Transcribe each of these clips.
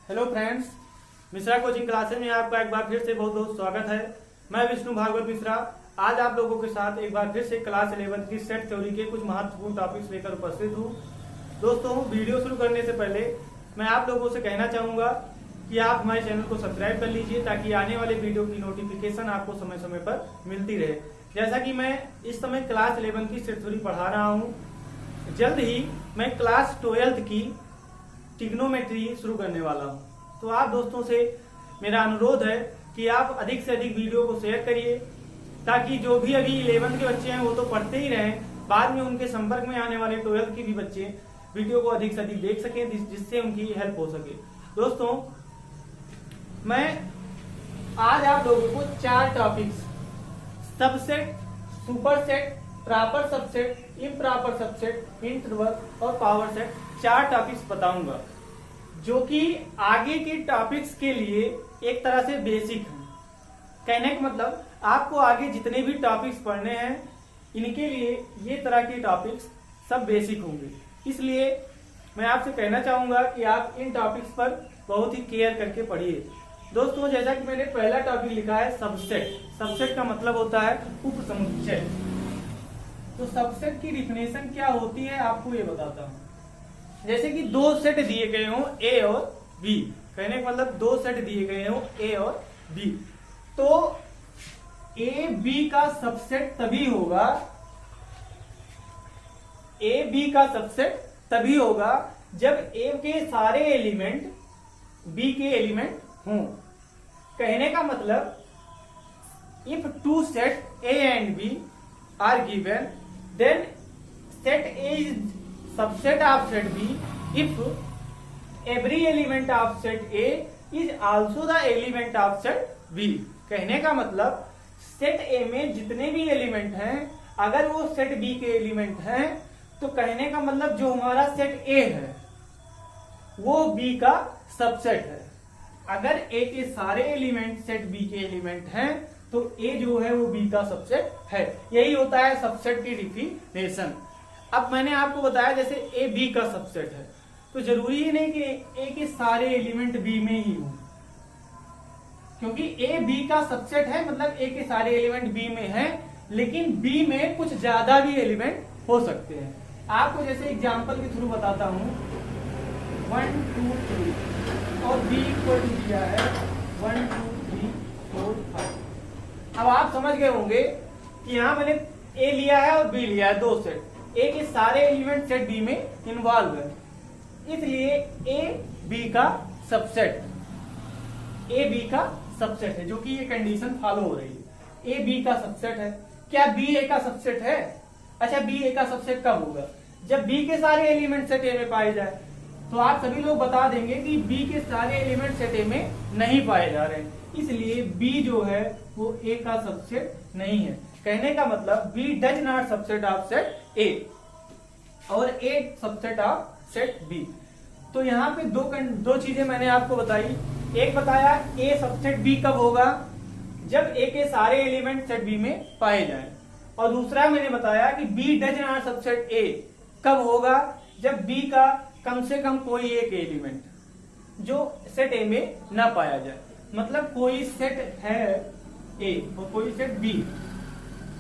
Hello friends, Mishra coaching classes में आपका एक बार फिर से बहुत बहुत स्वागत है। मैं विष्णु भागवत मिश्रा आज आप लोगों के साथ एक बार फिर से क्लास 11 की सेट थ्योरी के कुछ महत्वपूर्ण टॉपिक्स लेकर उपस्थित हूँ। दोस्तों, वीडियो शुरू करने से पहले मैं आप लोगों से कहना चाहूंगा कि आप हमारे चैनल को सब्सक्राइब कर लीजिए ताकि आने वाले वीडियो की नोटिफिकेशन आपको समय समय पर मिलती रहे। जैसा कि मैं इस समय क्लास 11 की सेट थ्योरी पढ़ा रहा हूँ, जल्द ही मैं क्लास 12 की ट्रिग्नोमेट्री शुरू करने वाला हूं। तो आप दोस्तों से मेरा अनुरोध है कि आप अधिक से अधिक वीडियो को शेयर करिए ताकि जो भी अभी 11 के बच्चे हैं वो तो पढ़ते ही रहें, बाद में उनके संपर्क में आने वाले 12 के भी बच्चे वीडियो को अधिक से अधिक देख सकें, जिससे उनकी हेल्प हो सके। दोस्तों, मैं आज आप लोगों को 4 topics subset, superset, proper subset, improper subset, interval और पावर सेट 4 टॉपिक्स बताऊंगा जो कि आगे के टॉपिक्स के लिए एक तरह से बेसिक है। कहने का मतलब आपको आगे जितने भी टॉपिक्स पढ़ने हैं इनके लिए ये तरह के टॉपिक्स सब बेसिक होंगे। इसलिए मैं आपसे कहना चाहूंगा कि आप इन टॉपिक्स पर बहुत ही केयर करके पढ़िए। दोस्तों, जैसा कि मैंने पहला टॉपिक लिखा है सबसेट। सबसेट का मतलब होता है उपसमुच्चय। तो सबसेट की डिफिनेशन क्या होती है आपको ये बताता हूं। जैसे कि 2 सेट दिए गए हों ए और बी, कहने का मतलब 2 सेट दिए गए हों ए और बी, तो ए बी का सबसेट तभी होगा, ए बी का सबसेट तभी होगा जब ए के सारे एलिमेंट बी के एलिमेंट हों। कहने का मतलब if 2 set A and B are given then set A is subset of set B if every element of set A is also the element of set B। कहने का मतलब set A में जितने भी एलिमेंट हैं अगर वो set B के एलिमेंट हैं तो कहने का मतलब जो हमारा सेट A है वो B का सबसेट है। अगर A के सारे एलिमेंट सेट B के एलिमेंट हैं तो A जो है वो B का सबसेट है। यही होता है सबसेट की डिफिनेशन। अब मैंने आपको बताया जैसे A B का सबसेट है तो जरूरी ही नहीं कि A के सारे एलिमेंट B में ही हो, क्योंकि A B का सबसेट है मतलब A के सारे एलिमेंट B में हैं, लेकिन B में कुछ ज्यादा भी एलिमेंट हो सकते हैं। आपको जैसे एग्जांपल के थ्रू बताता हूं, 1 2 3 और B इक्वल टू दिया है 1 2 3 4 5। अब आप समझ गए होंगे कि यहां मैंने ए लिया है और बी लिया है, 2 सेट। ए के सारे एलिमेंट सेट बी में इन्वॉल्व है, इसलिए ए बी का सबसेट, ए बी का सबसेट है, जो कि ये कंडीशन फॉलो हो रही है। ए बी का सबसेट है। क्या बी ए का सबसेट है? अच्छा, बी ए का सबसेट कब होगा? जब बी के सारे एलिमेंट सेट ए में पाए जाए। तो आप सभी लोग बता देंगे कि बी के सारे एलिमेंट सेट ए में नहीं पाए जा रहे हैं, इसलिए बी जो है वो ए का सबसेट नहीं है। कहने का मतलब B does not subset of set A और A subset of set B. तो यहाँ पे दो चीजें मैंने आपको बताई। एक बताया ए सबसेट बी कब होगा, जब ए के सारे एलिमेंट सेट बी में पाए जाए, और दूसरा मैंने बताया कि B does not subset A कब होगा, जब बी का कम से कम कोई एक एलिमेंट जो सेट ए में ना पाया जाए। मतलब कोई सेट है ए और कोई सेट बी,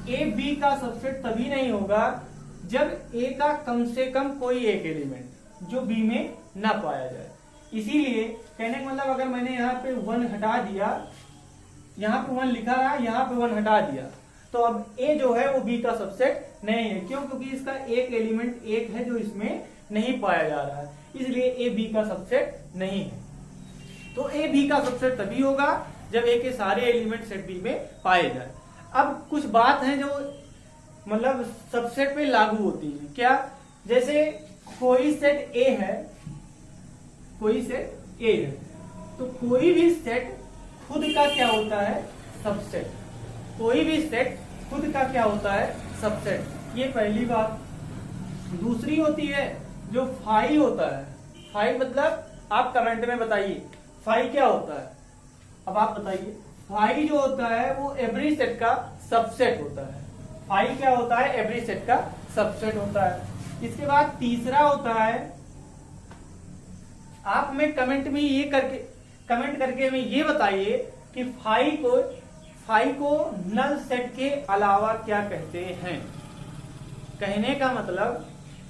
ए बी का सबसेट तभी नहीं होगा जब ए का कम से कम कोई एक एलिमेंट जो बी में ना पाया जाए। इसीलिए कहने का मतलब अगर मैंने यहाँ पे 1 हटा दिया, यहाँ पे 1 लिखा रहा, यहाँ पे 1 हटा दिया, तो अब ए जो है वो बी का सबसेट नहीं है। क्यों? क्योंकि इसका एक एलिमेंट एक है जो इसमें नहीं पाया जा रहा है, इसलिए ए बी का सबसेट नहीं है। तो ए बी का सबसेट तभी होगा जब ए के सारे एलिमेंट सेट बी में पाए जाए। अब कुछ बात है जो मतलब सबसेट पे लागू होती है। क्या? जैसे कोई सेट ए है, कोई सेट ए है, तो कोई भी सेट खुद का क्या होता है? सबसेट। कोई भी सेट खुद का क्या होता है? सबसेट। ये पहली बात। दूसरी होती है जो फाई होता है। फाई मतलब आप कमेंट में बताइए फाई क्या होता है। अब आप बताइए, फाई जो होता है वो एवरी सेट का सबसेट होता है। फाई क्या होता है? एवरी सेट का सबसेट होता है। इसके बाद तीसरा होता है आप हमें कमेंट करके हमें ये बताइए कि फाई को नल सेट के अलावा क्या कहते हैं। कहने का मतलब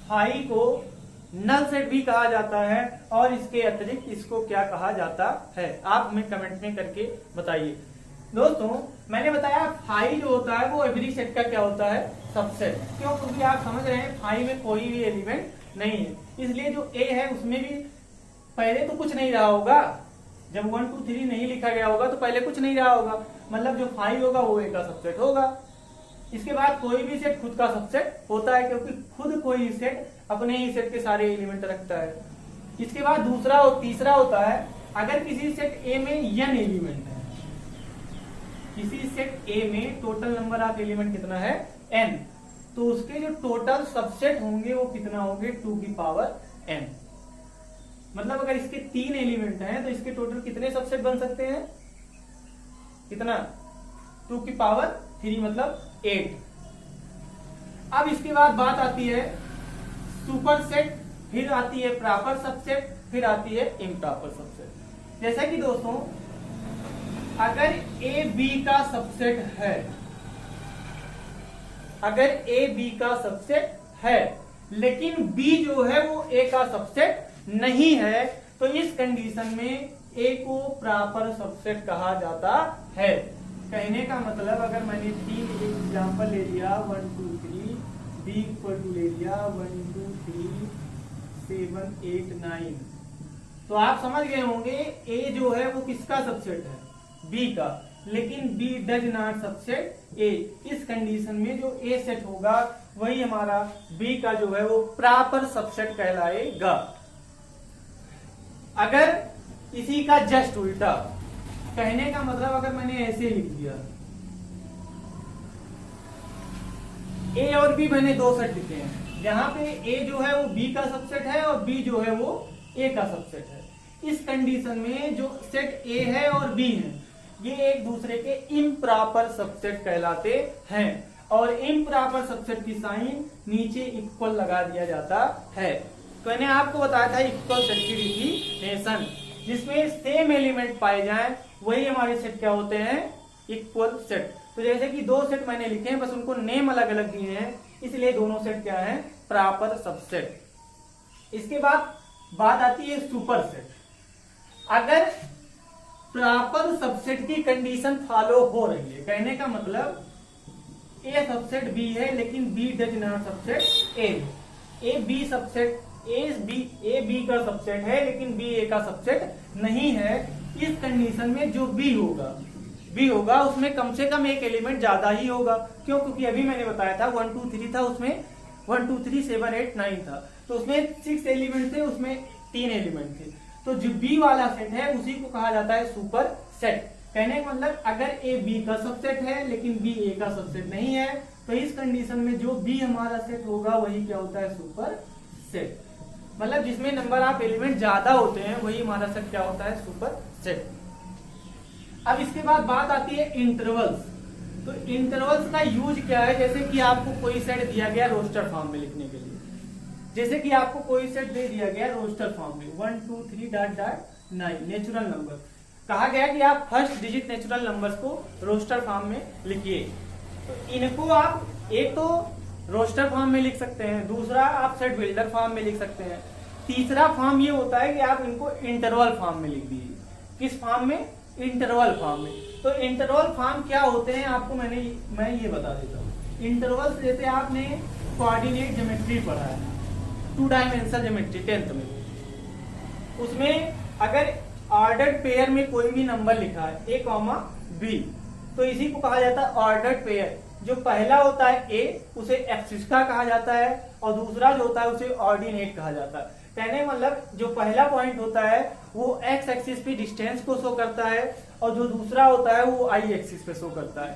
फाई को नल सेट भी कहा जाता है और इसके अतिरिक्त इसको क्या कहा जाता है, आप हमें कमेंट में करके बताइए। दोस्तों मैंने बताया फाई जो होता है वो एवरी सेट का क्या होता है, सबसेट। क्यों? क्योंकि आप समझ रहे हैं फाई में कोई भी एलिमेंट नहीं है, इसलिए जो ए है उसमें भी पहले तो कुछ नहीं रहा होगा। जब 1 2 3 नहीं लिखा गया होगा तो पहले कुछ नहीं रहा होगा, मतलब जो फाई होगा वो ए का सबसेट होगा। इसके बाद कोई भी सेट खुद का सबसेट होता है, क्योंकि खुद कोई सेट अपने ही सेट के सारे एलिमेंट रखता है। इसके बाद तीसरा होता है, अगर किसी सेट ए में n एलिमेंट है, किसी सेट ए में टोटल नंबर ऑफ एलिमेंट कितना है, n, तो उसके जो टोटल सबसेट होंगे वो कितना होंगे, 2 की पावर n। मतलब अगर इसके 3 एलिमेंट हैं तो इसके टोटल कितने सबसेट बन सकते हैं, कितना, 2 की पावर 3 मतलब 8। अब इसके बाद बात आती है सुपर सेट, फिर आती है प्रॉपर सबसेट, फिर आती है इम्प्रॉपर सबसेट। जैसा कि दोस्तों अगर ए बी का सबसेट है, अगर ए बी का सबसेट है लेकिन बी जो है वो ए का सबसेट नहीं है, तो इस कंडीशन में ए को प्रॉपर सबसेट कहा जाता है। कहने का मतलब अगर मैंने 3 एग्जाम्पल ले लिया, 1 2 3, बी इक्वल टू ले लिया 1 2 3 7 8 9, तो आप समझ गए होंगे ए जो है वो किसका सबसेट है, बी का, लेकिन B does not subset A. इस कंडीशन में जो ए सेट होगा वही हमारा बी का जो है वो प्रॉपर सबसेट कहलाएगा। अगर इसी का जस्ट उल्टा, कहने का मतलब अगर मैंने ऐसे लिख दिया, ए और बी मैंने 2 सेट लिखे हैं, जहां पे ए जो है वो बी का सबसेट है और बी जो है वो ए का सबसेट है। इस कंडीशन में जो सेट ए है और बी है ये एक दूसरे के इम्प्रॉपर सबसेट कहलाते हैं, और इम्प्रॉपर सबसेट की साइन नीचे इक्वल लगा दिया जाता है। तो मैंने आपको बताया था इक्वल सेट की डिफिनेशन, जिसमें सेम एलिमेंट पाए जाएं वही हमारे सेट क्या होते हैं, इक्वल सेट। तो जैसे कि 2 सेट मैंने लिखे हैं, बस उनको नेम अलग अलग दिए हैं, इसलिए दोनों सेट क्या है, प्रॉपर सबसेट। इसके बाद बात आती है सुपर सेट। अगर प्रॉपर सबसेट की कंडीशन फॉलो हो रही है, कहने का मतलब ए सबसेट बी है लेकिन B does not subset A B subset A B का सबसेट है लेकिन बी ए का सबसेट नहीं है। इस कंडीशन में जो बी होगा उसमें कम से कम एक एलिमेंट ज्यादा ही होगा। क्यों? क्योंकि अभी मैंने बताया था 1 2 3 था, उसमें 1 2 3 7 8 9 था, तो उसमें 6 एलिमेंट थे, उसमें 3 एलिमेंट थे। तो जो बी वाला सेट है उसी को कहा जाता है सुपर सेट। कहने का मतलब अगर ए बी का सबसेट है लेकिन बी ए का सबसेट नहीं है, तो इस कंडीशन में जो बी हमारा सेट होगा वही क्या होता है, सुपर सेट। मतलब जिसमें नंबर ऑफ एलिमेंट ज्यादा होते हैं वही हमारा सेट क्या होता है, सुपर सेट। अब इसके बाद बात आती है इंटरवल्स। तो इंटरवल्स का यूज क्या है, जैसे कि आपको कोई सेट दिया गया रोस्टर फॉर्म में लिखने के लिए, जैसे कि आपको कोई सेट दे दिया गया रोस्टर फॉर्म में 1 2 3 डॉट डॉट 9 नेचुरल नंबर, कहा गया कि आप फर्स्ट डिजिट नेचुरल नंबर्स को रोस्टर फॉर्म में लिखिए। तो इनको आप एक तो रोस्टर फॉर्म में लिख सकते हैं, दूसरा आप सेट बिल्डर फॉर्म में लिख सकते हैं, तीसरा फॉर्म ये होता है कि आप इनको इंटरवल फॉर्म में लिख दीजिए। किस फॉर्म में, इंटरवल फॉर्म में। तो इंटरवल फॉर्म क्या होते हैं आपको मैं ये बता देता हूँ। इंटरवल जैसे आपने कोऑर्डिनेट ज्योमेट्री पढ़ा है, 2 डायमेंशनल ज्योमेट्री 10th में, उसमें अगर ऑर्डर्ड पेयर में कोई भी नंबर लिखा है a, b, तो इसी को कहा जाता है ऑर्डर्ड पेयर। जो पहला होता है a उसे एक्सिस का कहा जाता है और दूसरा जो होता है उसे ऑर्डिनेट कहा जाता है। कहने मतलब जो पहला पॉइंट होता है वो x एक्सिस पे डिस्टेंस को शो करता है और जो दूसरा होता है वो y एक्सिस पे शो करता है।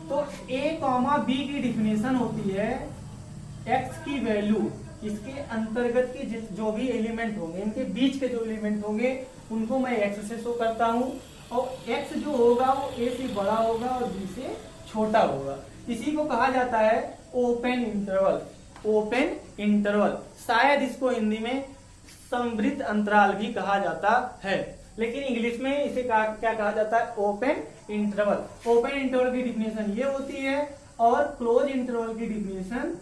तो a, b की डिफिनेशन होती है x की वैल्यू, इसके अंतर्गत के जो भी एलिमेंट होंगे, इनके बीच के जो एलिमेंट होंगे उनको मैं x से शो करता हूँ, और x जो होगा वो a से बड़ा होगा और b से छोटा होगा। इसी को कहा जाता है ओपन इंटरवल। ओपन इंटरवल, शायद इसको हिंदी में समवृत्त अंतराल भी कहा जाता है, लेकिन इंग्लिश में इसे क्या कहा जाता है? Open interval. ओपन इंटरवल की डिफिनेशन ये होती है और क्लोज इंटरवल की डिफिनेशन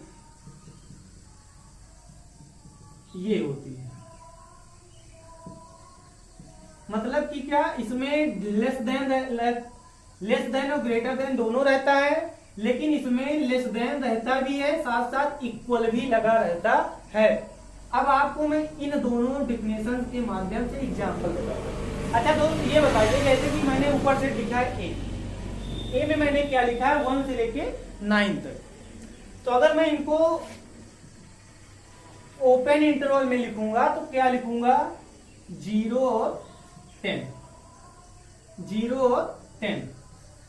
ये होती है। मतलब कि क्या इसमें लेस देन और ग्रेटर देन दोनों रहता है, लेकिन इसमें लेस देन रहता भी है, साथ साथ इक्वल भी लगा रहता है। अब आपको मैं इन दोनों डिफिनेशन के माध्यम से एग्जांपल बताऊंगा। अच्छा दोस्त ये बताइए, जैसे कि मैंने ऊपर से लिखा है ए में मैंने क्या लिखा है? 1 से लेके 9 तक। तो अगर मैं इनको ओपन इंटरवल में लिखूंगा तो क्या लिखूंगा? 0 और 10। 0 और 10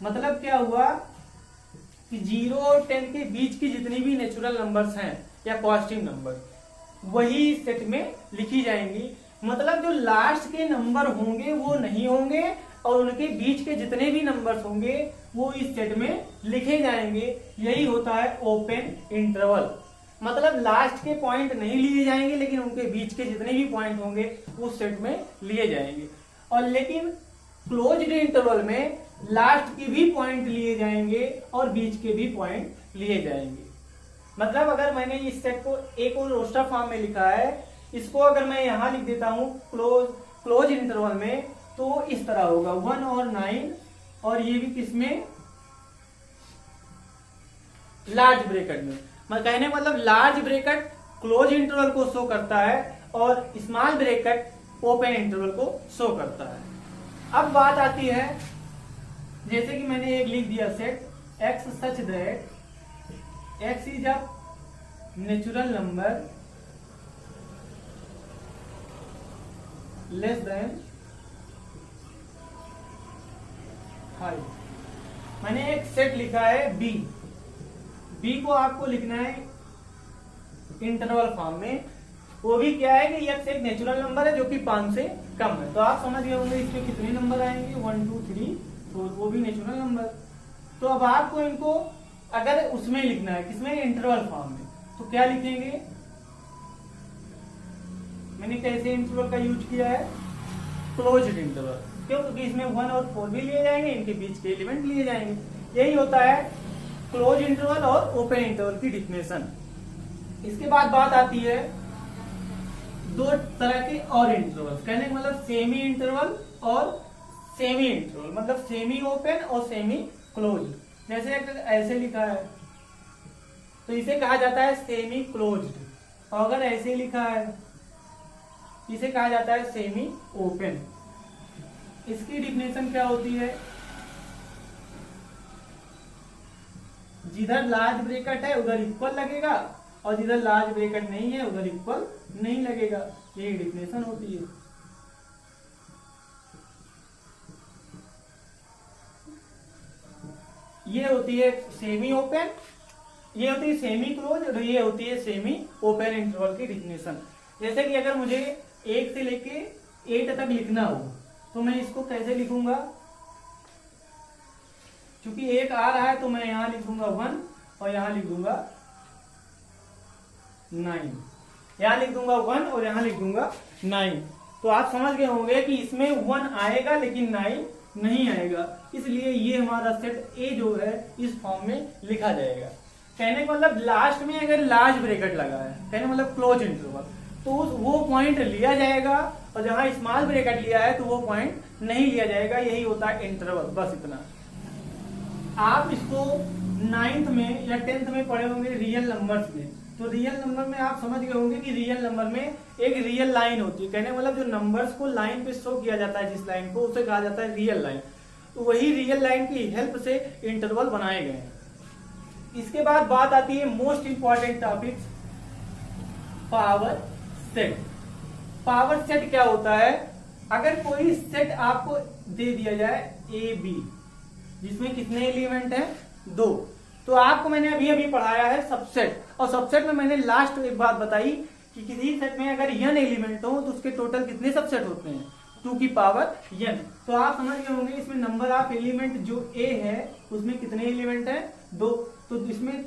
मतलब क्या हुआ कि 0 और 10 के बीच की जितनी भी नेचुरल नंबर्स हैं या पॉजिटिव नंबर वही सेट में लिखी जाएंगी। मतलब जो लास्ट के नंबर होंगे वो नहीं होंगे और उनके बीच के जितने भी नंबर्स होंगे वो इस सेट में लिखे जाएंगे। यही होता है ओपन इंटरवल। मतलब लास्ट के पॉइंट नहीं लिए जाएंगे, लेकिन उनके बीच के जितने भी पॉइंट होंगे उस सेट में लिए जाएंगे। और लेकिन क्लोज्ड इंटरवल में लास्ट के भी पॉइंट लिए जाएंगे और बीच के भी पॉइंट लिए जाएंगे। मतलब अगर मैंने इस सेट को एक और रोस्टर फॉर्म में लिखा है, इसको अगर मैं यहां लिख देता हूं क्लोज इंटरवल में, तो इस तरह होगा 1 और 9, और ये भी किसमें? लार्ज ब्रैकेट में। मैं कहने मतलब लार्ज ब्रैकेट क्लोज इंटरवल को शो करता है और स्मॉल ब्रैकेट ओपन इंटरवल को शो करता है। अब बात आती है, जैसे कि मैंने एक लिख दिया set x such that x is a natural number less than 5। मैंने एक सेट लिखा है b को आपको लिखना है इंटरवल फॉर्म में। वो भी क्या है कि x एक नेचुरल नंबर है जो कि 5 से कम है। तो आप समझ गए होंगे इसमें कितने नंबर आएंगे? 1 2 3 4, वो भी नेचुरल नंबर। तो अब आपको इनको अगर उसमें लिखना है, किसमें? इंटरवल फॉर्म में, तो क्या लिखेंगे? मैंने कैसे इंटरवल का यूज किया है? Closed interval. क्यों? क्योंकि इसमें 1 और 4 भी लिए जाएंगे, इनके बीच के एलिमेंट लिए जाएंगे। यही होता है क्लोज इंटरवल और ओपन इंटरवल की डिफिनेशन। इसके बाद बात आती है दो तरह के और इंटरवल। कहने का मतलब सेमी इंटरवल और सेमी इंटरवल, मतलब सेमी ओपन और सेमी क्लोज। जैसे ऐसे लिखा है तो इसे कहा जाता है सेमी क्लोज्ड, और अगर ऐसे लिखा है इसे कहा जाता है सेमी ओपन। इसकी डिफिनेशन क्या होती है? जिधर लार्ज ब्रैकेट है उधर इक्वल लगेगा और जिधर लार्ज ब्रैकेट नहीं है उधर इक्वल नहीं लगेगा। ये डिफिनेशन होती है। ये होती है सेमी ओपन, ये होती है सेमी क्लोज, और ये होती है सेमी ओपन इंटरवल की डिफिनेशन। जैसे कि अगर मुझे 1 से लेके 8 तक लिखना हो तो मैं इसको कैसे लिखूंगा? क्योंकि 1 आ रहा है तो मैं यहां लिख दूंगा 1 और यहां लिख दूंगा 9। यहां लिख दूंगा 1 और यहां लिख दूंगा 9। तो आप समझ गए होंगे कि इसमें 1 आएगा लेकिन 9 नहीं आएगा, इसलिए ये हमारा सेट ए जो है इस फॉर्म में लिखा जाएगा। कहने का मतलब लास्ट में अगर लार्ज ब्रैकेट लगा है, कहने का मतलब क्लोज इंटरवल, तो वो पॉइंट लिया जाएगा, और जहां स्मॉल ब्रैकेट लिया है तो वो पॉइंट नहीं लिया जाएगा। यही होता है इंटरवल, बस इतना। आप इसको 9th में या 10th में पढ़े होंगे रियल नंबर्स में। तो रियल नंबर में आप समझ गए होंगे कि रियल नंबर में एक रियल लाइन होती है। कहने मतलब जो नंबर्स को लाइन पे शो किया जाता है, जिस लाइन को, उसे कहा जाता है रियल लाइन। तो वही रियल लाइन की हेल्प से इंटरवल बनाए गए हैं। इसके बाद बात आती है most important topics, power set. Power set क्या होता है? अगर कोई सेट आपको दे दिया जाए ए बी, जिसमें कितने एलिमेंट हैं? 2। तो आपको मैंने अभी अभी पढ़ाया है सबसेट, और सबसेट में मैंने लास्ट एक बात बताई कि किसी सेट में अगर n एलिमेंट हो तो उसके टोटल कितने सबसेट होते हैं? 2 की पावर n। तो आप समझ गए होंगे इसमें नंबर ऑफ एलिमेंट जो a है उसमें कितने एलिमेंट हैं? 2। तो इसमें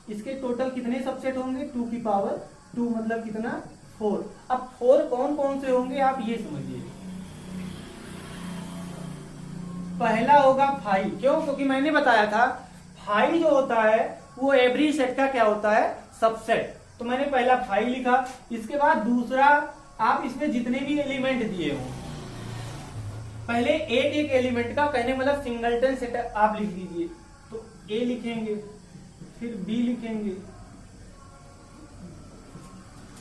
इसके टोटल कितने सबसेट होंगे? 2 की पावर 2, मतलब कितना? 4। अब 4 कौन कौन से होंगे आप ये समझिए। पहला होगा 5, क्यों? क्योंकि मैंने बताया था 5 जो होता है वो एवरी सेट का क्या होता है, सबसेट। तो मैंने पहला 5 लिखा। इसके बाद दूसरा, आप इसमें जितने भी एलिमेंट दिए हो, पहले एक एक एलिमेंट का कहने मतलब सिंगलटन सेट आप लिख दीजिए। तो ए लिखेंगे, फिर बी लिखेंगे,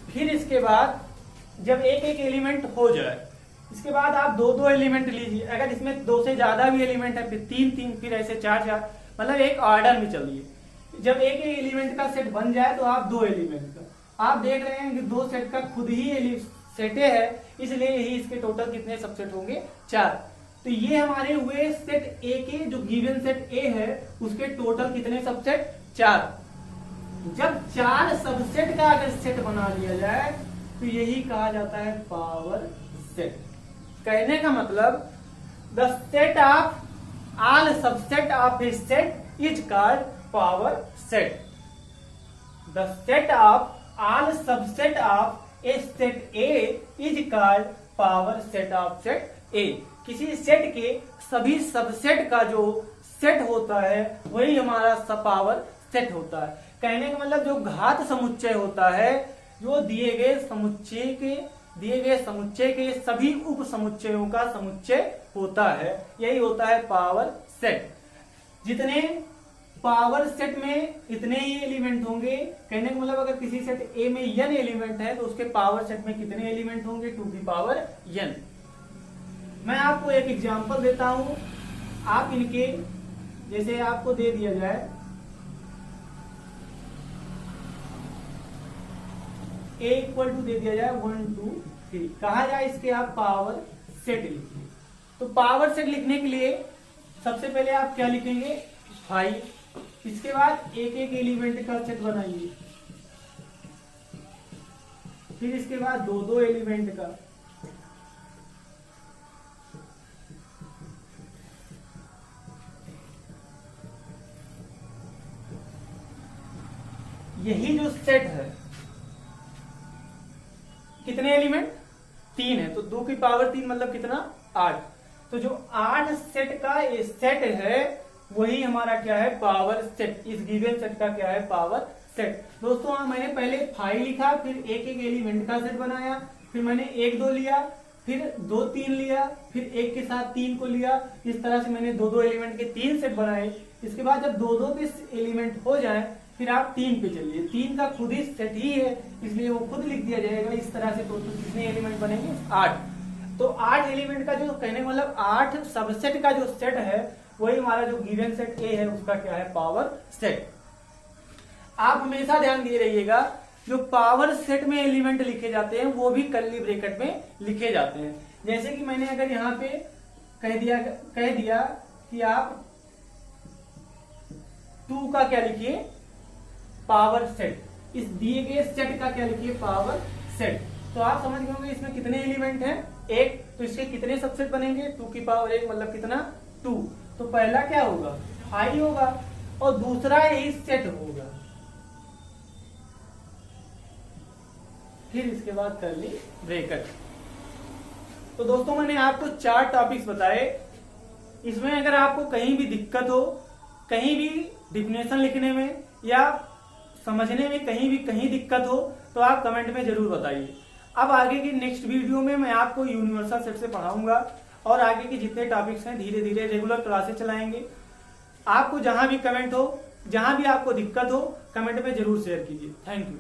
फिर इसके बाद जब एक एक एलिमेंट हो जाए, इसके बाद आप दो दो एलिमेंट लीजिए। अगर इसमें 2 से ज्यादा भी एलिमेंट है, फिर 3 3, फिर ऐसे 4 4, मतलब एक ऑर्डर में चलिए। जब एक एक एलिमेंट का सेट बन जाए तो आप 2 एलिमेंट का, आप देख रहे हैं कि 2 सेट का खुद ही सेटे है, इसलिए यही इसके टोटल कितने सबसेट होंगे, 4। तो ये हमारे हुए सेट ए के, जो गिवन सेट ए है उसके टोटल कितने सबसेट, 4। जब 4 सबसेट का अगर सेट बना लिया जाए तो यही कहा जाता है पावर सेट। कहने का मतलब the set of all subset of A set is called power set. The set of all subset of A set A is called power set of set ए। किसी सेट के सभी सबसेट का जो set होता है वही हमारा पावर सेट होता है। कहने का मतलब जो घात समुच्चय होता है, जो दिए गए समुच्चय के सभी उप समुच्चयों का समुच्चय होता है, यही होता है पावर सेट। जितने पावर सेट में इतने ही एलिमेंट होंगे। कहने का मतलब अगर किसी सेट ए में n एलिमेंट है तो उसके पावर सेट में कितने एलिमेंट होंगे, 2 की पावर n। मैं आपको एक एग्जांपल देता हूं। आप इनके जैसे आपको दे दिया जाए a इक्वल टू दे दिया जाए 1 2 3, कहा जाए इसके आप पावर सेट लिखिए। तो पावर सेट लिखने के लिए सबसे पहले आप क्या लिखेंगे, 5। इसके बाद एक एक एलिमेंट का सेट बनाइए, फिर इसके बाद दो दो एलिमेंट का, यही जो सेट है कितने एलिमेंट, 3 है, तो 2 की पावर 3 मतलब कितना, 8। तो जो 8 सेट का ये सेट है वही हमारा क्या है, पावर सेट। इस गिवन सेट का क्या है, पावर सेट। दोस्तों मैंने पहले 5 लिखा, फिर एक एक एलिमेंट का सेट बनाया, फिर मैंने 1 2 लिया, फिर 2 3 लिया, फिर 1 के साथ 3 को लिया। इस तरह से मैंने 2 2 एलिमेंट के 3 सेट बनाए। इसके बाद जब 2 2 के एलिमेंट हो जाए फिर आप 3 पे चलिए। 3 का खुद ही सेट ही है इसलिए वो खुद लिख दिया जाएगा। इस तरह से टोटल कितने एलिमेंट बनेंगे, 8। तो 8 एलिमेंट का जो कहने का मतलब 8 सबसेट का जो सेट है वही हमारा जो गिवन सेट ए है उसका क्या है, पावर सेट। आप हमेशा ध्यान दिए रहिएगा, जो पावर सेट में एलिमेंट लिखे जाते हैं वो भी कर्ली ब्रैकेट में लिखे जाते हैं। जैसे कि मैंने अगर यहाँ पे कह दिया कि आप 2 का क्या लिखिए, पावर सेट। इस दिए गए सेट का क्या लिखिए, पावर सेट। तो आप समझ गए होंगे इसमें कितने एलिमेंट हैं, 1। तो इसके कितने सबसेट बनेंगे, 2 की पावर 1 मतलब कितना, 2। तो पहला क्या होगा, 5 होगा, और दूसरा यही सेट होगा। फिर इसके बाद कर ली ब्रैकेट। तो दोस्तों मैंने आपको 4 टॉपिक्स बताए। इसमें अगर आपको कहीं भी दिक्कत हो, कहीं भी डिफिनेशन लिखने में या समझने में कहीं दिक्कत हो तो आप कमेंट में जरूर बताइए। अब आगे की नेक्स्ट वीडियो में मैं आपको यूनिवर्सल सेट से पढ़ाऊंगा और आगे के जितने टॉपिक्स हैं धीरे धीरे रेगुलर क्लासेस चलाएंगे। आपको जहां भी कमेंट हो, जहां भी आपको दिक्कत हो, कमेंट में जरूर शेयर कीजिए। Thank you.